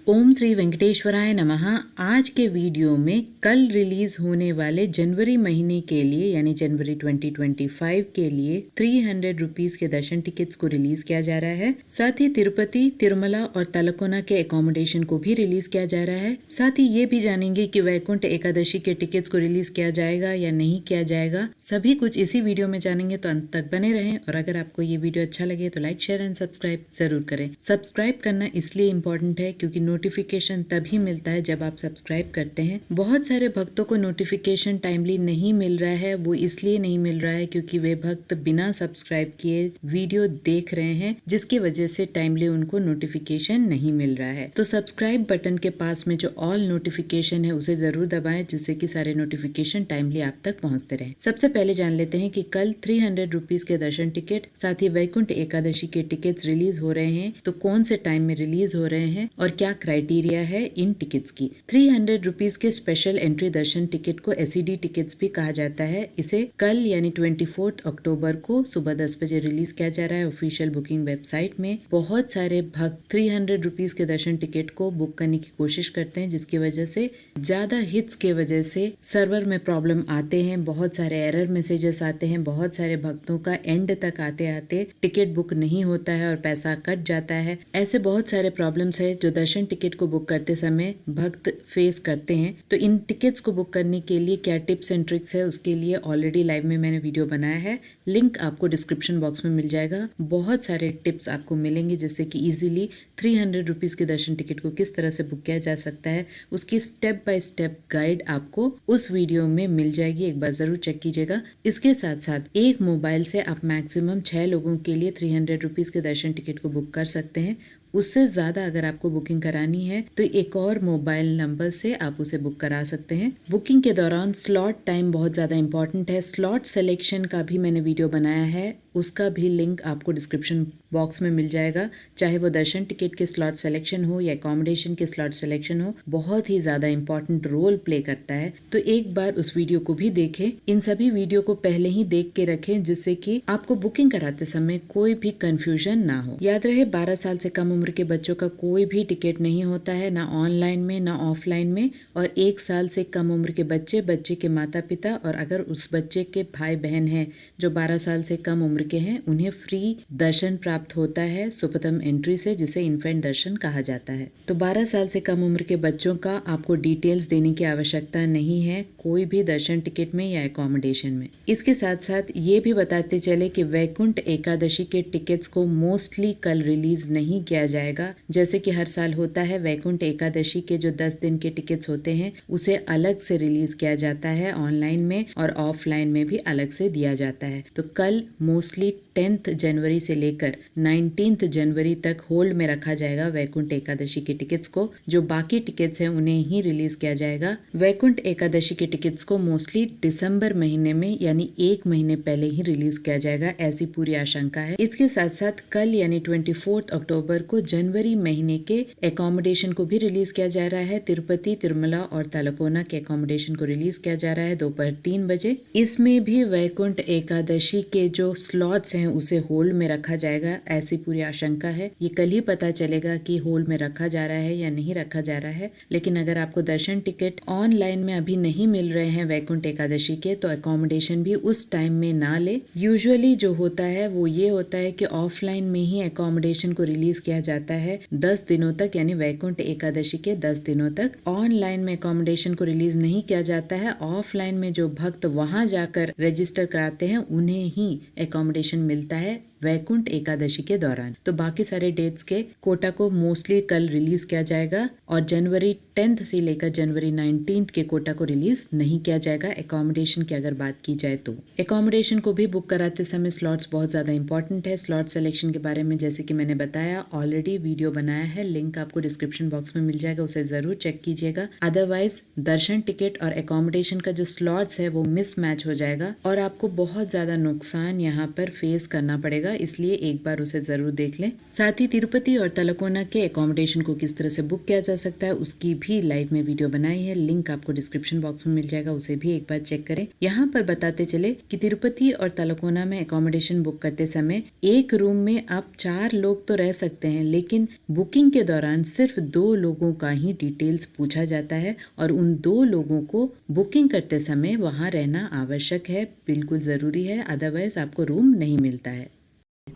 ओम श्री वेंकटेश्वराय नमः। आज के वीडियो में कल रिलीज होने वाले जनवरी महीने के लिए यानी जनवरी 2025 के लिए 300 रुपीज के दर्शन टिकट्स को रिलीज किया जा रहा है। साथ ही तिरुपति, तिरुमला और तलकोना के एकोमोडेशन को भी रिलीज किया जा रहा है। साथ ही ये भी जानेंगे कि वैकुंठ एकादशी के टिकट्स को रिलीज किया जाएगा या नहीं किया जाएगा। सभी कुछ इसी वीडियो में जानेंगे, तो अंत तक बने रहें। और अगर आपको ये वीडियो अच्छा लगे तो लाइक, शेयर एंड सब्सक्राइब जरूर करें। सब्सक्राइब करना इसलिए इम्पोर्टेंट है क्योंकि नोटिफिकेशन तभी मिलता है जब आप सब्सक्राइब करते हैं। बहुत सारे भक्तों को नोटिफिकेशन टाइमली नहीं मिल रहा है। वो इसलिए नहीं मिल रहा है क्योंकि वे भक्त बिना सब्सक्राइब किए वीडियो देख रहे हैं, जिसकी वजह से टाइमली उनको नोटिफिकेशन नहीं मिल रहा है। तो सब्सक्राइब बटन के पास में जो ऑल नोटिफिकेशन है उसे जरूर दबाएं, जिससे कि सारे नोटिफिकेशन टाइमली आप तक पहुंचते रहे। सबसे पहले जान लेते हैं कि कल 300 रुपीज के दर्शन टिकट, साथ ही वैकुंठ एकादशी के टिकट्स रिलीज हो रहे हैं। तो कौन से टाइम में रिलीज हो रहे हैं और क्या क्राइटेरिया है इन टिकट्स की। 300 रुपीज के स्पेशल एंट्री दर्शन टिकट को एसईडी टिकट्स भी कहा जाता है। इसे कल यानी 24 अक्टूबर को सुबह 10 बजे रिलीज किया जा रहा है ऑफिशियल बुकिंग वेबसाइट में। बहुत सारे भक्त 300 रुपीज के दर्शन टिकट को बुक करने की कोशिश करते हैं, जिसकी वजह से ज्यादा हिट्स के वजह से सर्वर में प्रॉब्लम आते हैं, बहुत सारे एरर मैसेजेस आते हैं, बहुत सारे भक्तों का एंड तक आते आते टिकट बुक नहीं होता है और पैसा कट जाता है। ऐसे बहुत सारे प्रॉब्लम्स है जो दर्शन टिकट को बुक करते समय भक्त फेस करते हैं। तो इन टिकट्स को बुक करने के लिए क्या टिप्स एंड ट्रिक्स है, उसके लिए ऑलरेडी लाइव में मैंने वीडियो बनाया है। लिंक आपको डिस्क्रिप्शन बॉक्स में मिल जाएगा। बहुत सारे टिप्स आपको मिलेंगे, जैसे कि इजीली 300 रुपीज के दर्शन टिकट को किस तरह से बुक किया जा सकता है, उसकी स्टेप बाय स्टेप गाइड आपको उस वीडियो में मिल जाएगी। एक बार जरूर चेक कीजिएगा। इसके साथ साथ एक मोबाइल से आप मैक्सिमम 6 लोगों के लिए 300 रुपीज के दर्शन टिकट को बुक कर सकते हैं। उससे ज़्यादा अगर आपको बुकिंग करानी है तो एक और मोबाइल नंबर से आप उसे बुक करा सकते हैं। बुकिंग के दौरान स्लॉट टाइम बहुत ज़्यादा इंपॉर्टेंट है। स्लॉट सिलेक्शन का भी मैंने वीडियो बनाया है, उसका भी लिंक आपको डिस्क्रिप्शन बॉक्स में मिल जाएगा। चाहे वो दर्शन टिकट के स्लॉट सिलेक्शन हो या अकोमोडेशन के स्लॉट सिलेक्शन हो, बहुत ही ज़्यादा इंपॉर्टेंट रोल प्ले करता है। तो एक बार उस वीडियो को भी देखें। इन सभी वीडियो को पहले ही देख के रखें, जिससे कि आपको बुकिंग कराते समय कोई भी कंफ्यूजन ना हो। याद रहे, 12 साल से कम उम्र के बच्चों का कोई भी टिकट नहीं होता है, ना ऑनलाइन में ना ऑफलाइन में। और 1 साल से कम उम्र के बच्चे, बच्चे के माता पिता और अगर उस बच्चे के भाई बहन हैं जो 12 साल से कम उम्र के हैं, उन्हें फ्री दर्शन प्राप्त होता है सुप्रथम एंट्री से, जिसे इन्फेंट दर्शन कहा जाता है। तो 12 साल से कम उम्र के बच्चों का आपको डिटेल्स देने की आवश्यकता नहीं है कोई भी दर्शन टिकट में या एकोमोडेशन में। इसके साथ साथ ये भी बताते चले कि वैकुंठ एकादशी के टिकट्स को मोस्टली कल रिलीज नहीं किया जाएगा। जैसे कि हर साल होता है, वैकुंठ एकादशी के जो 10 दिन के टिकट्स होते हैं उसे अलग से रिलीज किया जाता है, ऑनलाइन में और ऑफलाइन में भी अलग से दिया जाता है। तो कल मोस्टली 10 जनवरी से लेकर 19 जनवरी तक होल्ड में रखा जाएगा वैकुंठ एकादशी के टिकट्स को। जो बाकी टिकट्स हैं उन्हें ही रिलीज किया जाएगा। वैकुंठ एकादशी के टिकट्स को मोस्टली दिसंबर महीने में यानी 1 महीने पहले ही रिलीज किया जाएगा, ऐसी पूरी आशंका है। इसके साथ साथ कल यानी 24 अक्टूबर को जनवरी महीने के एकोमोडेशन को भी रिलीज किया जा रहा है। तिरुपति, तिरुमला और तलकोना के एकोमोडेशन को रिलीज किया जा रहा है दोपहर 3 बजे। इसमें भी वैकुंठ एकादशी के जो स्लॉट्स हैं उसे होल्ड में रखा जाएगा, ऐसी पूरी आशंका है। ये कल ही पता चलेगा कि होल्ड में रखा जा रहा है या नहीं रखा जा रहा है। लेकिन अगर आपको दर्शन टिकट ऑनलाइन में अभी नहीं मिल रहे हैं वैकुंठ एकादशी के, तो एकोमोडेशन भी उस टाइम में ना ले। यूजुअली जो होता है वो ये होता है कि ऑफलाइन में ही एकोमोडेशन को रिलीज किया जाता है 10 दिनों तक, यानी वैकुंठ एकादशी के 10 दिनों तक। ऑनलाइन में एकोमोडेशन को रिलीज नहीं किया जाता है। ऑफलाइन में जो भक्त वहां जाकर रजिस्टर कराते हैं उन्हें ही एकोमोडेशन मिलता है वैकुंठ एकादशी के दौरान। तो बाकी सारे डेट्स के कोटा को मोस्टली कल रिलीज किया जाएगा और जनवरी 10 से लेकर जनवरी 19 के कोटा को रिलीज नहीं किया जाएगा। एकोमोडेशन की अगर बात की जाए तो एकोमोडेशन को भी बुक कराते समय स्लॉट्स बहुत ज्यादा इंपॉर्टेंट है। स्लॉट सिलेक्शन के बारे में जैसे कि मैंने बताया, ऑलरेडी वीडियो बनाया है, लिंक आपको डिस्क्रिप्शन बॉक्स में मिल जाएगा, उसे जरूर चेक कीजिएगा। अदरवाइज दर्शन टिकट और एकोमोडेशन का जो स्लॉट्स है वो मिसमैच हो जाएगा और आपको बहुत ज्यादा नुकसान यहाँ पर फेस करना पड़ेगा। रहेगा, इसलिए एक बार उसे जरूर देख लें। साथ ही तिरुपति और तलकोना के अकोमोडेशन को किस तरह से बुक किया जा सकता है उसकी भी लाइव में वीडियो बनाई है, लिंक आपको डिस्क्रिप्शन बॉक्स में मिल जाएगा, उसे भी एक बार चेक करें। यहाँ पर बताते चले कि तिरुपति और तलकोना में अकोमोडेशन बुक करते समय एक रूम में आप 4 लोग तो रह सकते हैं, लेकिन बुकिंग के दौरान सिर्फ 2 लोगों का ही डिटेल्स पूछा जाता है और उन 2 लोगों को बुकिंग करते समय वहां रहना आवश्यक है, बिल्कुल जरूरी है, अदरवाइज आपको रूम नहीं मिलता है।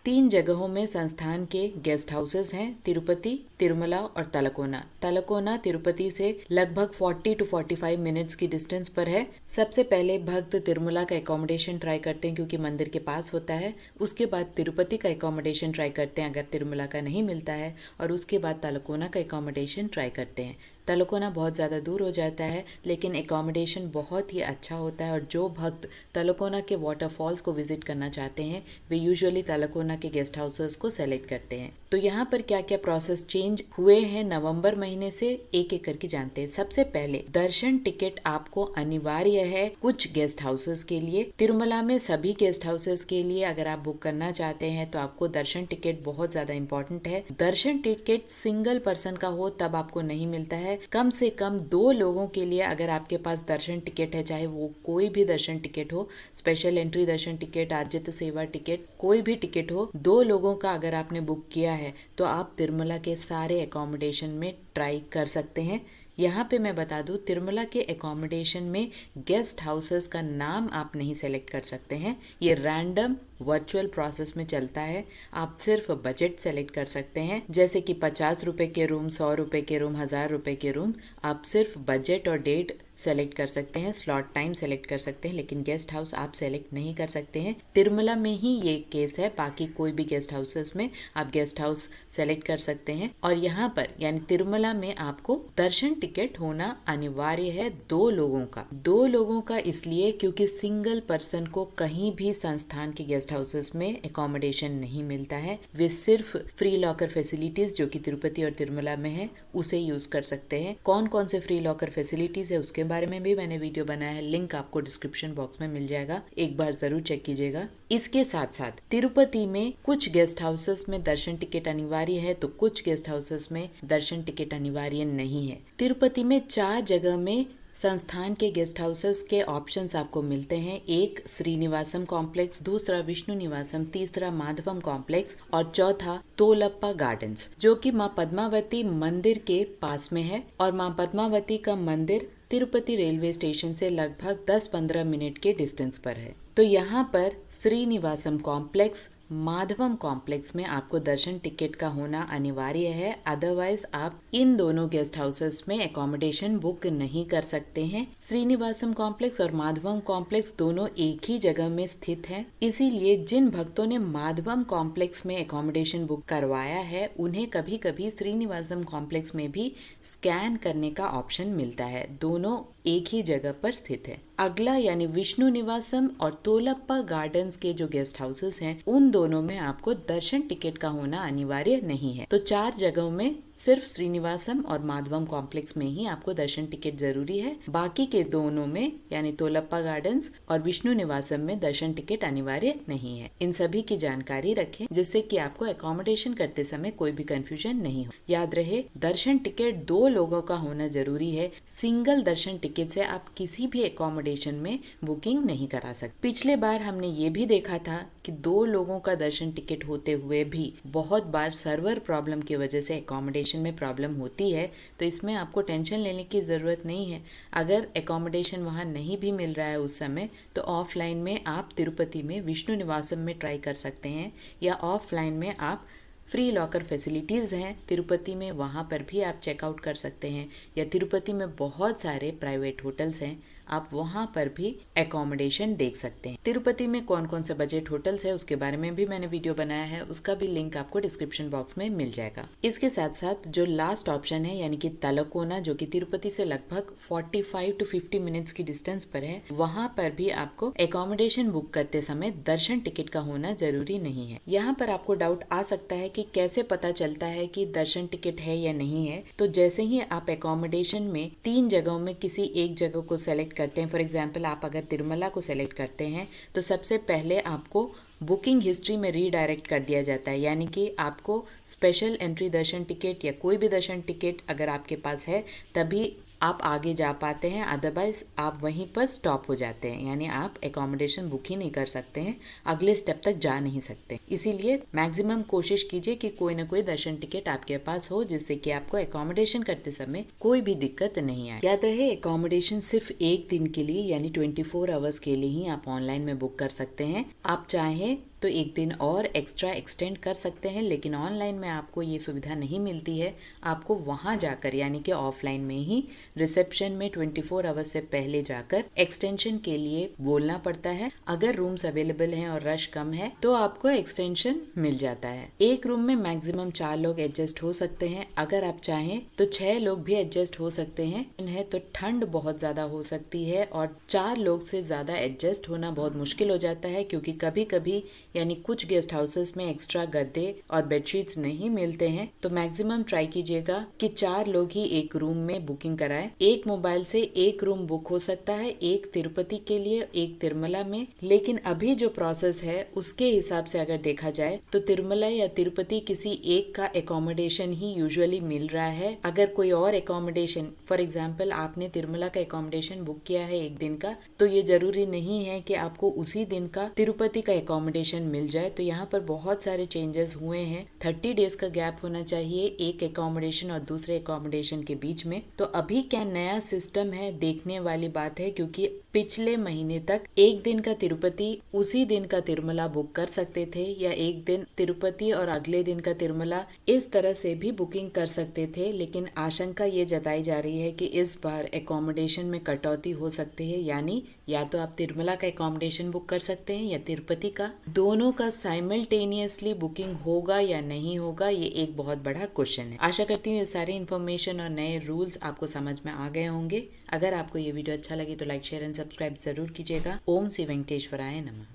3 जगहों में संस्थान के गेस्ट हाउसेस हैं, तिरुपति, तिरुमला और तलकोना। तलकोना तिरुपति से लगभग 40 to 45 मिनट्स की डिस्टेंस पर है। सबसे पहले भक्त तिरुमला का एकोमोडेशन ट्राई करते हैं क्योंकि मंदिर के पास होता है, उसके बाद तिरुपति का एकोमोडेशन ट्राई करते हैं अगर तिरुमला का नहीं मिलता है, और उसके बाद तलकोना का एकोमोडेशन ट्राई करते हैं। तलकोना बहुत ज़्यादा दूर हो जाता है लेकिन एकोमोडेशन बहुत ही अच्छा होता है, और जो भक्त तलकोना के वाटरफॉल्स को विजिट करना चाहते हैं वे यूजुअली तलकोना के गेस्ट हाउसेस को सेलेक्ट करते हैं। तो यहाँ पर क्या क्या प्रोसेस चेंज हुए हैं नवंबर महीने से, एक एक करके जानते हैं। सबसे पहले दर्शन टिकट आपको अनिवार्य है कुछ गेस्ट हाउसेस के लिए। तिरुमला में सभी गेस्ट हाउसेस के लिए अगर आप बुक करना चाहते हैं तो आपको दर्शन टिकट बहुत ज्यादा इंपॉर्टेंट है। दर्शन टिकट सिंगल पर्सन का हो तब आपको नहीं मिलता है, कम से कम 2 लोगों के लिए अगर आपके पास दर्शन टिकट है, चाहे वो कोई भी दर्शन टिकट हो, स्पेशल एंट्री दर्शन टिकट, आजित सेवा टिकट, कोई भी टिकट हो, 2 लोगों का अगर आपने बुक किया है तो आप तिरुमला के सारे एकोमोडेशन में ट्राई कर सकते हैं। यहाँ पे मैं बता दूं, तिरुमला के एकोमोडेशन में गेस्ट हाउसेस का नाम आप नहीं सेलेक्ट कर सकते हैं, ये रैंडम वर्चुअल प्रोसेस में चलता है। आप सिर्फ बजट सेलेक्ट कर सकते हैं, जैसे कि 50 रुपए के रूम, 100 रुपए के रूम, 1000 रुपए के रूम। आप सिर्फ बजट और डेट सेलेक्ट कर सकते हैं, स्लॉट टाइम सेलेक्ट कर सकते हैं, लेकिन गेस्ट हाउस आप सेलेक्ट नहीं कर सकते हैं। तिरुमला में ही ये केस है, बाकी कोई भी गेस्ट हाउसेस में आप गेस्ट हाउस सेलेक्ट कर सकते हैं। और यहाँ पर यानी तिरुमला में आपको दर्शन टिकट होना अनिवार्य है 2 लोगों का। 2 लोगों का इसलिए क्योंकि सिंगल पर्सन को कहीं भी संस्थान के गेस्ट हाउसेस में एकोमोडेशन नहीं मिलता है, वे सिर्फ फ्री लॉकर फैसिलिटीज जो कि तिरुपति और तिरुमला में है उसे यूज कर सकते हैं। कौन कौन से फ्री लॉकर फैसिलिटीज है उसके बारे में भी मैंने वीडियो बनाया है, लिंक आपको डिस्क्रिप्शन बॉक्स में मिल जाएगा, एक बार जरूर चेक कीजिएगा। इसके साथ साथ तिरुपति में कुछ गेस्ट हाउसेस में दर्शन टिकट अनिवार्य है तो कुछ गेस्ट हाउसेस में दर्शन टिकट अनिवार्य नहीं है। तिरुपति में 4 जगह में संस्थान के गेस्ट हाउसेस के ऑप्शंस आपको मिलते हैं। एक श्रीनिवासम कॉम्प्लेक्स, दूसरा विष्णु निवासम, तीसरा माधवम कॉम्प्लेक्स और चौथा तोलप्पा गार्डन्स, जो कि माँ पद्मावती मंदिर के पास में है। और माँ पद्मावती का मंदिर तिरुपति रेलवे स्टेशन से लगभग 10-15 मिनट के डिस्टेंस पर है। तो यहाँ पर श्रीनिवासम कॉम्प्लेक्स, माधवम कॉम्प्लेक्स में आपको दर्शन टिकट का होना अनिवार्य है, अदरवाइज आप इन दोनों गेस्ट हाउसेस में एकोमोडेशन बुक नहीं कर सकते हैं। श्रीनिवासम कॉम्प्लेक्स और माधवम कॉम्प्लेक्स दोनों एक ही जगह में स्थित हैं, इसीलिए जिन भक्तों ने माधवम कॉम्प्लेक्स में एकोमोडेशन बुक करवाया है उन्हें कभी कभी श्रीनिवासम कॉम्प्लेक्स में भी स्कैन करने का ऑप्शन मिलता है, दोनों एक ही जगह पर स्थित है। अगला यानी विष्णु निवासम और तोलप्पा गार्डन्स के जो गेस्ट हाउसेस हैं उन दोनों में आपको दर्शन टिकट का होना अनिवार्य नहीं है। तो 4 जगहों में सिर्फ श्रीनिवासम और माधवम कॉम्प्लेक्स में ही आपको दर्शन टिकट जरूरी है, बाकी के दोनों में यानी तोलप्पा गार्डन्स और विष्णु निवासम में दर्शन टिकट अनिवार्य नहीं है। इन सभी की जानकारी रखें जिससे कि आपको एकोमोडेशन करते समय कोई भी कंफ्यूजन नहीं हो। याद रहे, दर्शन टिकट 2 लोगों का होना जरूरी है, सिंगल दर्शन टिकट से आप किसी भी एकोमोडेशन में बुकिंग नहीं करा सकते। पिछले बार हमने ये भी देखा था कि 2 लोगों का दर्शन टिकट होते हुए भी बहुत बार सर्वर प्रॉब्लम की वजह से एकोमोडेशन में प्रॉब्लम होती है, तो इसमें आपको टेंशन लेने की ज़रूरत नहीं है। अगर एकोमोडेशन वहाँ नहीं भी मिल रहा है उस समय तो ऑफलाइन में आप तिरुपति में विष्णु निवासम में ट्राई कर सकते हैं, या ऑफलाइन में आप फ्री लॉकर फैसिलिटीज़ हैं तिरुपति में, वहाँ पर भी आप चेकआउट कर सकते हैं, या तिरुपति में बहुत सारे प्राइवेट होटल्स हैं, आप वहाँ पर भी एकोमोडेशन देख सकते हैं। तिरुपति में कौन कौन से बजट होटल्स है उसके बारे में भी मैंने वीडियो बनाया है, उसका भी लिंक आपको डिस्क्रिप्शन बॉक्स में मिल जाएगा। इसके साथ साथ जो लास्ट ऑप्शन है यानी कि तलकोना, जो कि तिरुपति से लगभग 45 to 50 मिनट्स की डिस्टेंस पर है, वहाँ पर भी आपको एकोमोडेशन बुक करते समय दर्शन टिकट का होना जरूरी नहीं है। यहाँ पर आपको डाउट आ सकता है कि कैसे पता चलता है कि दर्शन टिकट है या नहीं है। तो जैसे ही आप एकोमोडेशन में 3 जगहों में किसी एक जगह को सेलेक्ट करते हैं, फॉर एग्जाम्पल आप अगर तिरुमला को सेलेक्ट करते हैं तो सबसे पहले आपको बुकिंग हिस्ट्री में रीडायरेक्ट कर दिया जाता है, यानी कि आपको स्पेशल एंट्री दर्शन टिकट या कोई भी दर्शन टिकट अगर आपके पास है तभी आप आगे जा पाते हैं, अदरवाइज आप वहीं पर स्टॉप हो जाते हैं, यानी आप एकोमोडेशन बुक ही नहीं कर सकते हैं, अगले स्टेप तक जा नहीं सकते। इसीलिए मैक्सिमम कोशिश कीजिए कि कोई ना कोई दर्शन टिकट आपके पास हो, जिससे कि आपको एकोमोडेशन करते समय कोई भी दिक्कत नहीं आए। याद रहे, एकोमोडेशन सिर्फ एक दिन के लिए यानी 24 आवर्स के लिए ही आप ऑनलाइन में बुक कर सकते हैं। आप चाहें तो एक दिन और एक्स्ट्रा एक्सटेंड कर सकते हैं, लेकिन ऑनलाइन में आपको ये सुविधा नहीं मिलती है। आपको वहां जाकर यानी कि ऑफलाइन में ही रिसेप्शन में 24 आवर्स से पहले जाकर एक्सटेंशन के लिए बोलना पड़ता है। अगर रूम्स अवेलेबल हैं और रश कम है तो आपको एक्सटेंशन मिल जाता है। एक रूम में मैक्सिमम 4 लोग एडजस्ट हो सकते हैं। अगर आप चाहें तो 6 लोग भी एडजस्ट हो सकते हैं। तो ठंड बहुत ज्यादा हो सकती है और 4 लोग से ज्यादा एडजस्ट होना बहुत मुश्किल हो जाता है, क्योंकि कभी कभी यानी कुछ गेस्ट हाउसेस में एक्स्ट्रा गद्दे और बेडशीट्स नहीं मिलते हैं। तो मैक्सिमम ट्राई कीजिएगा कि 4 लोग ही एक रूम में बुकिंग कराएं। एक मोबाइल से एक रूम बुक हो सकता है, एक तिरुपति के लिए, एक तिरुमला में। लेकिन अभी जो प्रोसेस है उसके हिसाब से अगर देखा जाए तो तिरुमला या तिरुपति किसी एक का एकोमोडेशन ही यूजुअली मिल रहा है। अगर कोई और एकोमोडेशन, फॉर एग्जाम्पल आपने तिरुमला का एकोमोडेशन बुक किया है एक दिन का, तो ये जरूरी नहीं है कि आपको उसी दिन का तिरुपति का एकोमोडेशन मिल जाए। तो यहाँ पर बहुत सारे चेंजेस हुए हैं। 30 डेज का गैप होना चाहिए एक एकोमोडेशन और दूसरे एकोमोडेशन के बीच में। तो अभी क्या नया सिस्टम है देखने वाली बात है, क्योंकि पिछले महीने तक एक दिन का तिरुपति उसी दिन का तिरुमला बुक कर सकते थे, या एक दिन तिरुपति और अगले दिन का तिरुमला, इस तरह से भी बुकिंग कर सकते थे। लेकिन आशंका ये जताई जा रही है कि इस बार एकोमोडेशन में कटौती हो सकती है, यानी या तो आप तिरुमला का एकोमोडेशन बुक कर सकते हैं या तिरुपति का। दोनों का साइमल्टेनियसली बुकिंग होगा या नहीं होगा, ये एक बहुत बड़ा क्वेश्चन है। आशा करती हूँ ये सारी इन्फॉर्मेशन और नए रूल्स आपको समझ में आ गए होंगे। अगर आपको ये वीडियो अच्छा लगे तो लाइक, शेयर एंड सब्सक्राइब जरूर कीजिएगा। ओम श्री वेंकटेश्वराय नमः।